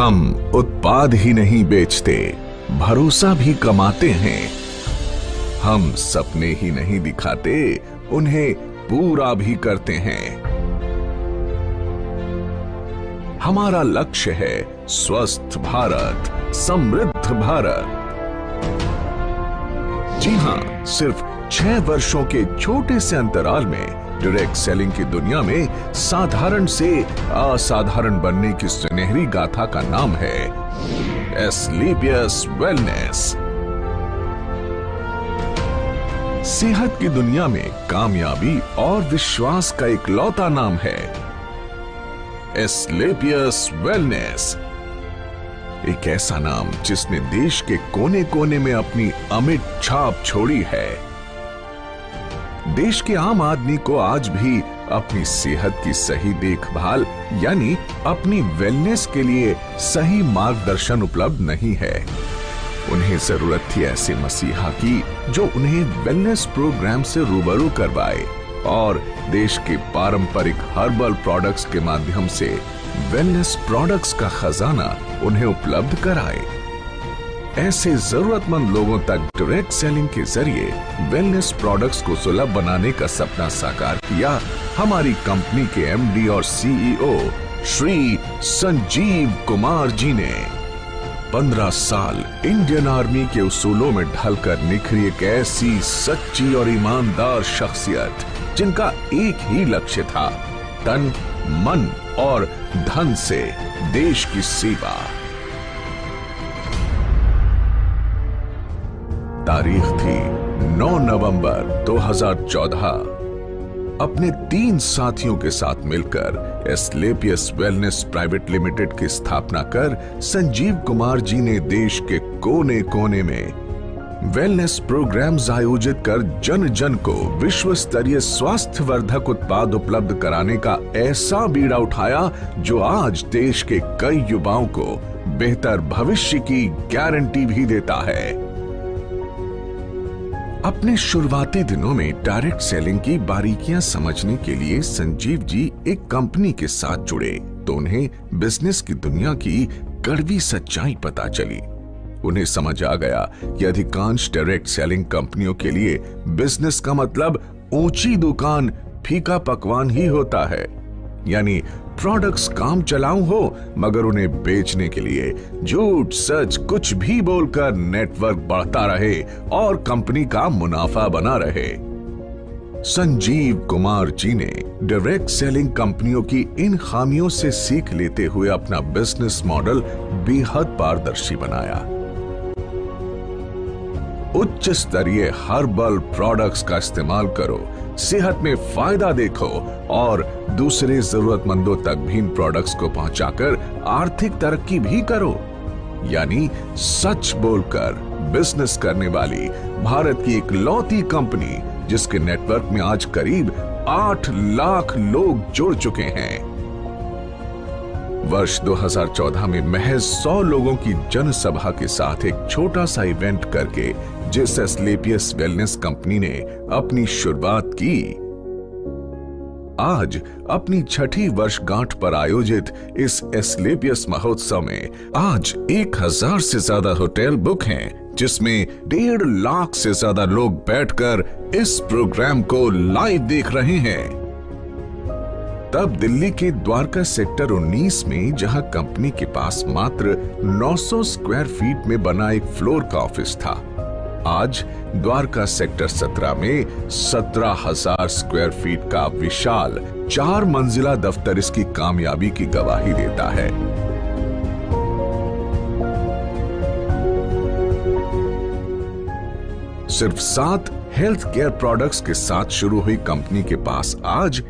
हम उत्पाद ही नहीं बेचते, भरोसा भी कमाते हैं। हम सपने ही नहीं दिखाते, उन्हें पूरा भी करते हैं। हमारा लक्ष्य है स्वस्थ भारत, समृद्ध भारत। जी हां, सिर्फ 6 वर्षों के छोटे से अंतराल में डायरेक्ट सेलिंग की दुनिया में साधारण से असाधारण बनने की सुनहरी गाथा का नाम है एस्क्लेपियस वेलनेस। सेहत की दुनिया में कामयाबी और विश्वास का इकलौता नाम है एस्क्लेपियस वेलनेस। एक ऐसा नाम जिसने देश के कोने कोने में अपनी अमिट छाप छोड़ी है। देश के आम आदमी को आज भी अपनी सेहत की सही देखभाल यानी अपनी वेलनेस के लिए सही मार्गदर्शन उपलब्ध नहीं है। उन्हें जरूरत थी ऐसे मसीहा की जो उन्हें वेलनेस प्रोग्राम से रूबरू करवाए और देश के पारंपरिक हर्बल प्रोडक्ट्स के माध्यम से वेलनेस प्रोडक्ट्स का खजाना उन्हें उपलब्ध कराए। ऐसे जरूरतमंद लोगों तक डायरेक्ट सेलिंग के जरिए वेलनेस प्रोडक्ट्स को सुलभ बनाने का सपना साकार किया हमारी कंपनी के एमडी और सीईओ श्री संजीव कुमार जी ने। 15 साल इंडियन आर्मी के उसूलों में ढलकर निखरी एक ऐसी सच्ची और ईमानदार शख्सियत जिनका एक ही लक्ष्य था, तन, मन और धन से देश की सेवा। तारीख थी 9 नवंबर 2014। अपने 3 साथियों के साथ मिलकर एस्क्लेपियस वेलनेस प्राइवेट लिमिटेड की स्थापना कर संजीव कुमार जी ने देश के कोने कोने में वेलनेस प्रोग्राम्स आयोजित कर जन जन को विश्व स्तरीय स्वास्थ्य वर्धक उत्पाद उपलब्ध कराने का ऐसा बीड़ा उठाया जो आज देश के कई युवाओं को बेहतर भविष्य की गारंटी भी देता है। अपने शुरुआती दिनों में डायरेक्ट सेलिंग की बारीकियां समझने के लिए संजीव जी एक कंपनी के साथ जुड़े तो उन्हें बिजनेस की दुनिया की कड़वी सच्चाई पता चली। उन्हें समझ आ गया कि अधिकांश डायरेक्ट सेलिंग कंपनियों के लिए बिजनेस का मतलब ऊंची दुकान, फीका पकवान ही होता है। यानी प्रोडक्ट्स काम चलाऊ हो मगर उन्हें बेचने के लिए झूठ सच कुछ भी बोलकर नेटवर्क बढ़ता रहे और कंपनी का मुनाफा बना रहे। संजीव कुमार जी ने डायरेक्ट सेलिंग कंपनियों की इन खामियों से सीख लेते हुए अपना बिजनेस मॉडल बेहद पारदर्शी बनाया। उच्च स्तरीय हर्बल प्रोडक्ट्स का इस्तेमाल करो, सेहत में फायदा देखो और दूसरे जरूरतमंदों तक भी इन प्रोडक्ट्स को पहुंचाकर आर्थिक तरक्की भी करो। यानी सच बोलकर बिजनेस करने वाली भारत की इकलौती कंपनी जिसके नेटवर्क में आज करीब 8 लाख लोग जुड़ चुके हैं। वर्ष 2014 में महज 100 लोगों की जनसभा के साथ एक छोटा सा इवेंट करके जिस एस्क्लेपियस वेलनेस कंपनी ने अपनी शुरुआत की, आज अपनी 6ठी वर्षगांठ पर आयोजित इस एस्क्लेपियस महोत्सव में आज 1000 से ज्यादा होटल बुक हैं, जिसमें 1.5 लाख से ज्यादा लोग बैठकर इस प्रोग्राम को लाइव देख रहे हैं। तब दिल्ली के द्वारका सेक्टर 19 में जहां कंपनी के पास मात्र 900 स्क्वायर फीट में बना एक फ्लोर का ऑफिस था, आज द्वारका सेक्टर 17 में 17,000 स्क्वायर फीट का विशाल 4 मंजिला दफ्तर इसकी कामयाबी की गवाही देता है। सिर्फ 7 हेल्थ केयर प्रोडक्ट्स के साथ शुरू हुई कंपनी के पास आज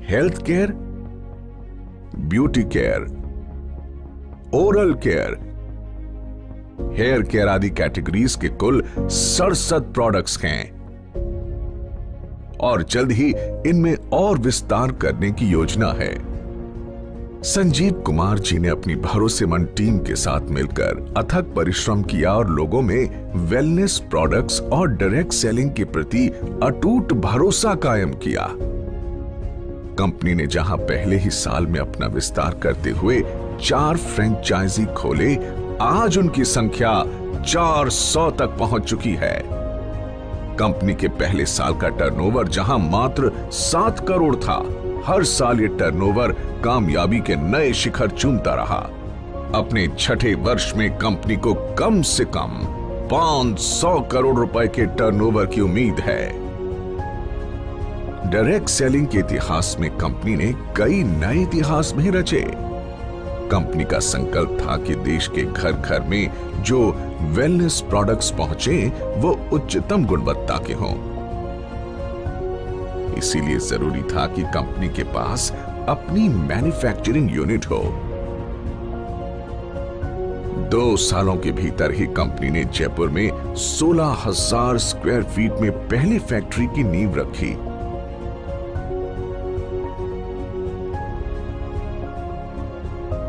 health care, beauty care, oral care, hair care आदि कैटेगरीज के कुल 67 प्रोडक्ट्स हैं और जल्द ही इनमें और विस्तार करने की योजना है। संजीव कुमार जी ने अपनी भरोसेमंद टीम के साथ मिलकर अथक परिश्रम किया और लोगों में वेलनेस प्रोडक्ट्स और डायरेक्ट सेलिंग के प्रति अटूट भरोसा कायम किया। कंपनी ने जहां पहले ही साल में अपना विस्तार करते हुए 4 फ्रेंचाइजी खोले। आज उनकी संख्या 400 तक पहुंच चुकी है। कंपनी के पहले साल का टर्नओवर जहां मात्र 7 करोड़ था, हर साल ये टर्नओवर कामयाबी के नए शिखर चूमता रहा। अपने छठे वर्ष में कंपनी को कम से कम 500 करोड़ रुपए के टर्नओवर की उम्मीद है। डायरेक्ट सेलिंग के इतिहास में कंपनी ने कई नए इतिहास भी रचे। कंपनी का संकल्प था कि देश के घर घर में जो वेलनेस प्रोडक्ट्स पहुंचे वो उच्चतम गुणवत्ता के हों। इसीलिए जरूरी था कि कंपनी के पास अपनी मैन्युफैक्चरिंग यूनिट हो। 2 सालों के भीतर ही कंपनी ने जयपुर में 16,000 स्क्वायर फीट में पहली फैक्ट्री की नींव रखी।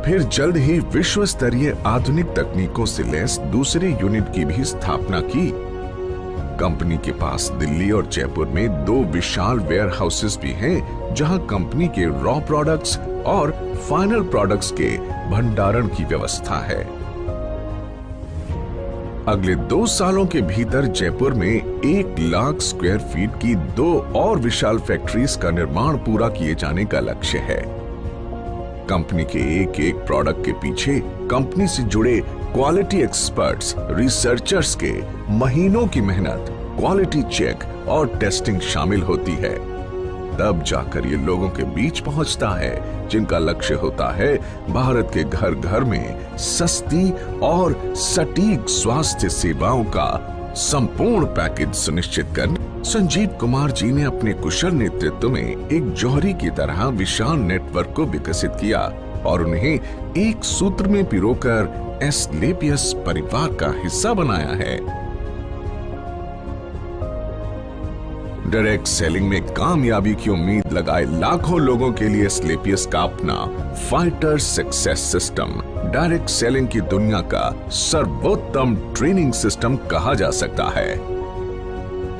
फिर जल्द ही विश्व स्तरीय आधुनिक तकनीकों से लैस दूसरे यूनिट की भी स्थापना की। कंपनी के पास दिल्ली और जयपुर में 2 विशाल वेयर हाउसेस भी हैं, जहां कंपनी के रॉ प्रोडक्ट्स और फाइनल प्रोडक्ट्स के भंडारण की व्यवस्था है। अगले 2 सालों के भीतर जयपुर में 1 लाख स्क्वायर फीट की 2 और विशाल फैक्ट्रीज का निर्माण पूरा किए जाने का लक्ष्य है। कंपनी के एक एक प्रोडक्ट के पीछे कंपनी से जुड़े क्वालिटी एक्सपर्ट्स, रिसर्चर्स के महीनों की मेहनत, क्वालिटी चेक और टेस्टिंग शामिल होती है। तब जाकर ये लोगों के बीच पहुंचता है, जिनका लक्ष्य होता है भारत के घर घर में सस्ती और सटीक स्वास्थ्य सेवाओं का संपूर्ण पैकेज सुनिश्चित करने। संजीव कुमार जी ने अपने कुशल नेतृत्व में एक जौहरी की तरह विशाल नेटवर्क को विकसित किया और उन्हें एक सूत्र में पिरोकर एस्क्लेपियस परिवार का हिस्सा बनाया है। डायरेक्ट सेलिंग में कामयाबी की उम्मीद लगाए लाखों लोगों के लिए एस्क्लेपियस का अपना fighter success system direct selling की दुनिया का सर्वोत्तम ट्रेनिंग सिस्टम कहा जा सकता है।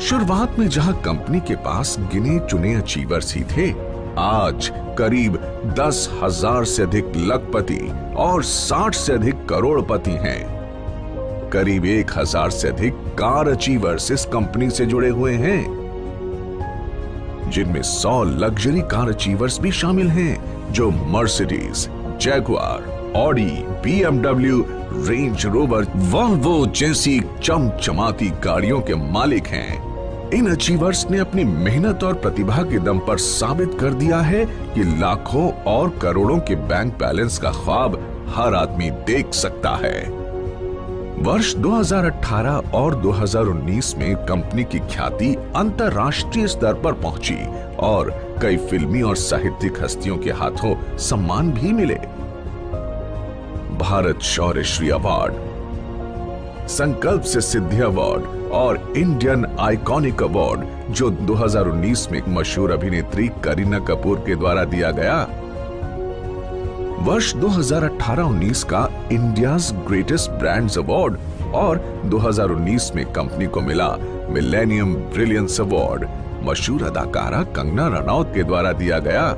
शुरुआत में जहां कंपनी के पास गिने चुने अचीवर्स ही थे, आज करीब 10,000 से अधिक लखपति और 60 से अधिक करोड़पति हैं। करीब 1,000 से अधिक कार अचीवर्स इस कंपनी से जुड़े हुए हैं, जिनमें 100 लग्जरी कार अचीवर्स भी शामिल हैं, जो Mercedes, Jaguar, Audi, BMW, range rover, Volvo जैसी चमचमाती गाड़ियों के मालिक हैं। इन अचीवर्स ने अपनी मेहनत और प्रतिभा के दम पर साबित कर दिया है कि लाखों और करोड़ों के बैंक बैलेंस का ख्वाब हर आदमी देख सकता है। वर्ष 2018 और 2019 में कंपनी की ख्याति अंतर्राष्ट्रीय स्तर पर पहुंची और कई फिल्मी और साहित्यिक हस्तियों के हाथों सम्मान भी मिले। भारत शौर्य श्री अवार्ड, संकल्प से सिद्धि अवार्ड और इंडियन आइकॉनिक अवार्ड, जो 2019 में एक मशहूर अभिनेत्री करीना कपूर के द्वारा दिया गया। वर्ष 2018-19 का इंडियाज ग्रेटेस्ट ब्रांड्स अवार्ड और 2019 में कंपनी को मिला मिलेनियम ब्रिलियंस अवार्ड मशहूर अदाकारा कंगना रनौत के द्वारा दिया गया।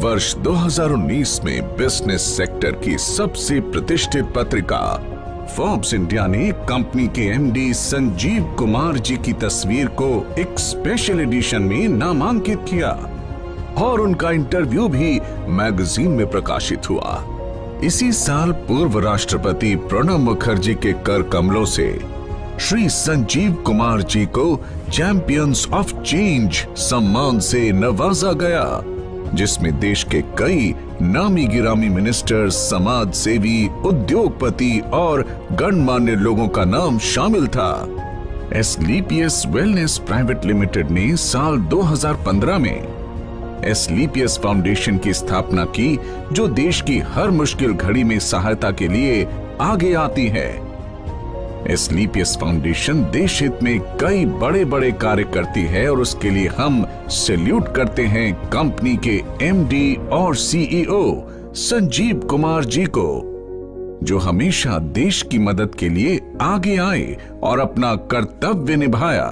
वर्ष 2019 में बिजनेस सेक्टर की सबसे प्रतिष्ठित पत्रिका फोर्ब्स इंडिया ने कंपनी के एमडी संजीव कुमार जी की तस्वीर को एक स्पेशल एडिशन में नामांकित किया और उनका इंटरव्यू भी मैगजीन में प्रकाशित हुआ। इसी साल पूर्व राष्ट्रपति प्रणब मुखर्जी के कर कमलों से श्री संजीव कुमार जी को चैंपियंस ऑफ चेंज सम्मान से नवाजा गया, जिसमें देश के कई नामी गिरामी मिनिस्टर, समाज सेवी, उद्योगपति और गणमान्य लोगों का नाम शामिल था। एस्क्लेपियस वेलनेस प्राइवेट लिमिटेड ने साल 2015 में एस्क्लेपियस फाउंडेशन की स्थापना की, जो देश की हर मुश्किल घड़ी में सहायता के लिए आगे आती है। एस्क्लेपियस फाउंडेशन देश हित में कई बड़े बड़े कार्य करती है और उसके लिए हम सैल्यूट करते हैं कंपनी के एमडी और सीईओ संजीव कुमार जी को, जो हमेशा देश की मदद के लिए आगे आए और अपना कर्तव्य निभाया।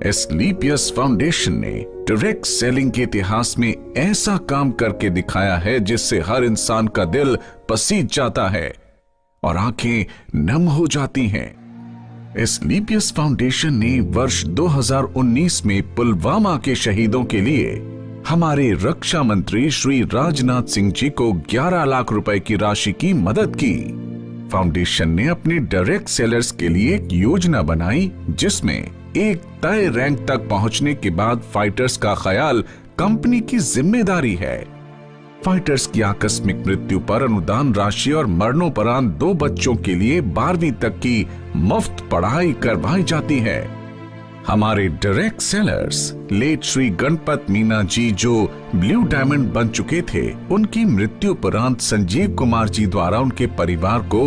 एस्क्लेपियस फाउंडेशन ने डायरेक्ट सेलिंग के इतिहास में ऐसा काम करके दिखाया है जिससे हर इंसान का दिल पसीज जाता है और आंखें नम हो जाती हैं। एस्क्लेपियस फाउंडेशन ने वर्ष 2019 में पुलवामा के शहीदों के लिए हमारे रक्षा मंत्री श्री राजनाथ सिंह जी को 11 लाख रुपए की राशि की मदद की। फाउंडेशन ने अपने डायरेक्ट सेलर्स के लिए एक योजना बनाई जिसमें एक तय रैंक तक पहुंचने के बाद फाइटर्स का ख्याल कंपनी की जिम्मेदारी है। फाइटर्स की आकस्मिक मृत्यु पर अनुदान राशि और मरणोपरांत 2 बच्चों के लिए 12वीं तक की मुफ्त पढ़ाई करवाई जाती है। हमारे direct sellers late Shri Ganpat Meena ji जो ब्लू डायमंड बन चुके थे, उनकी मृत्यु उपरांत संजीव कुमार जी द्वारा उनके परिवार को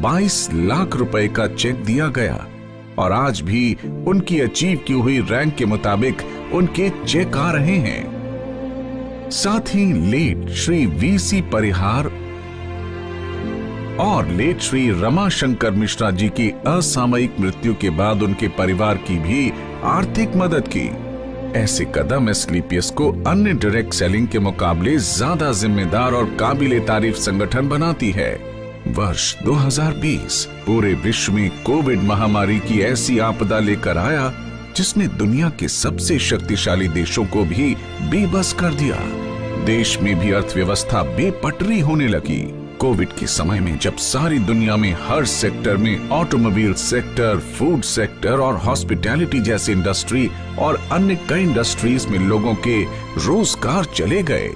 22 लाख रुपए का चेक दिया गया और आज भी उनकी अचीव की हुई रैंक के मुताबिक उनके चेक आ रहे हैं। साथ ही लेट श्री वीसी परिहार और लेट श्री रमाशंकर मिश्रा जी की असामयिक मृत्यु के बाद उनके परिवार की भी आर्थिक मदद की। ऐसे कदम एस्क्लेपियस को अन्य डायरेक्ट सेलिंग के मुकाबले ज्यादा जिम्मेदार और काबिले तारीफ संगठन बनाती है। वर्ष 2020 पूरे विश्व में कोविड महामारी की ऐसी आपदा लेकर आया जिसने दुनिया के सबसे शक्तिशाली देशों को भी बेबस कर दिया। देश में भी अर्थव्यवस्था बेपटरी होने लगी। कोविड के समय में जब सारी दुनिया में हर सेक्टर में ऑटोमोबाइल सेक्टर, फूड सेक्टर और हॉस्पिटैलिटी जैसी इंडस्ट्री और अन्य कई इंडस्ट्रीज में लोगों के रोजगार चले गए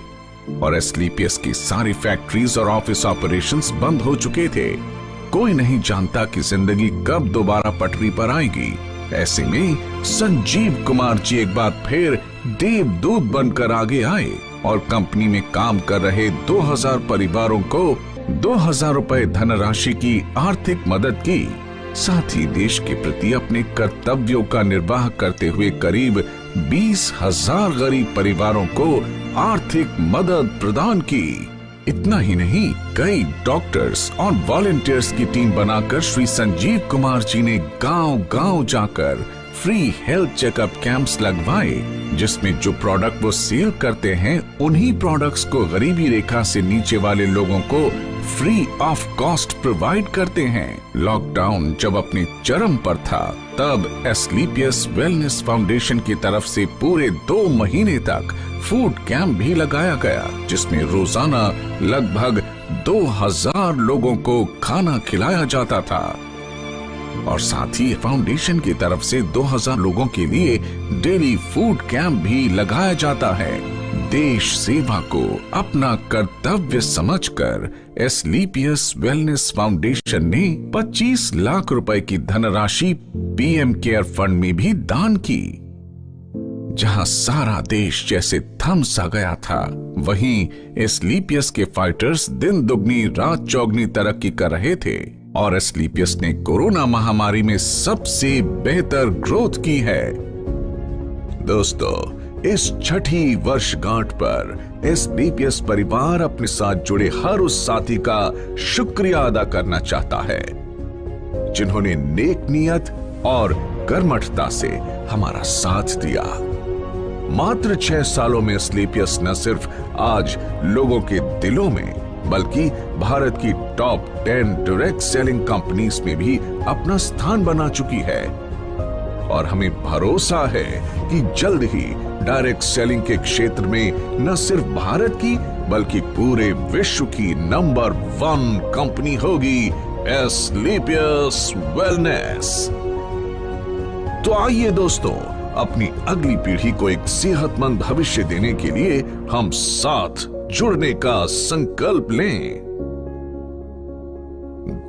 और एस्क्लेपियस की सारी फैक्ट्रीज और ऑफिस ऑपरेशंस बंद हो चुके थे, कोई नहीं जानता कि जिंदगी कब दोबारा पटरी पर आएगी। ऐसे में संजीव कुमार जी एक बार फिर देवदूत बनकर आगे आए और कंपनी में काम कर रहे 2000 परिवारों को 2000 रुपए धनराशि की आर्थिक मदद की। साथ ही देश के प्रति अपने कर्तव्यों का निर्वाह करते हुए करीब 20,000 गरीब परिवारों को आर्थिक मदद प्रदान की। इतना ही नहीं, कई डॉक्टर्स और वॉलंटियर्स की टीम बनाकर श्री संजीव कुमार जी ने गांव-गांव जाकर फ्री हेल्थ चेकअप कैंप्स लगवाए, जिसमें जो प्रोडक्ट वो सेल करते हैं उन्हीं प्रोडक्ट्स को गरीबी रेखा से नीचे वाले लोगों को फ्री ऑफ कॉस्ट प्रोवाइड करते हैं। लॉकडाउन जब अपने चरम पर था तब एस्क्लेपियस वेलनेस फाउंडेशन की तरफ से पूरे 2 महीने तक फूड कैंप भी लगाया गया, जिसमें रोजाना लगभग 2000 लोगों को खाना खिलाया जाता था और साथ ही फाउंडेशन की तरफ से 2000 लोगों के लिए डेली फूड कैंप भी लगाया जाता है। देश सेवा को अपना कर्तव्य समझकर एस्क्लेपियस वेलनेस फाउंडेशन ने 25 लाख रुपए की धनराशि पीएम केयर फंड में भी दान की। जहां सारा देश जैसे थम सा गया था, वहीं एस्क्लेपियस के फाइटर्स दिन दुगनी रात चौगनी तरक्की कर रहे थे और एस्क्लेपियस ने कोरोना महामारी में सबसे बेहतर ग्रोथ की है। दोस्तों, इस छठी वर्षगांठ पर एस्क्लेपियस परिवार अपने साथ जुड़े हर उस साथी का शुक्रिया अदा करना चाहता है जिन्होंने नेक नियत और कर्मठता से हमारा साथ दिया। मात्र 6 सालों में एस्क्लेपियस न सिर्फ आज लोगों के दिलों में बल्कि भारत की टॉप 10 डायरेक्ट सेलिंग कंपनीज में भी अपना स्थान बना चुकी है और हमें भरोसा है कि जल्द ही डायरेक्ट सेलिंग के क्षेत्र में न सिर्फ भारत की बल्कि पूरे विश्व की नंबर 1 कंपनी होगी एस्क्लेपियस वेलनेस। तो आइए दोस्तों, अपनी अगली पीढ़ी को एक सेहतमंद भविष्य देने के लिए हम साथ जुड़ने का संकल्प लें।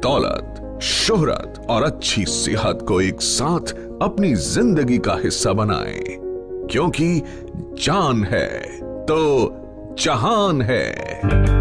दौलत, शोहरत और अच्छी सेहत को एक साथ अपनी जिंदगी का हिस्सा बनाएं, क्योंकि जान है तो जहान है।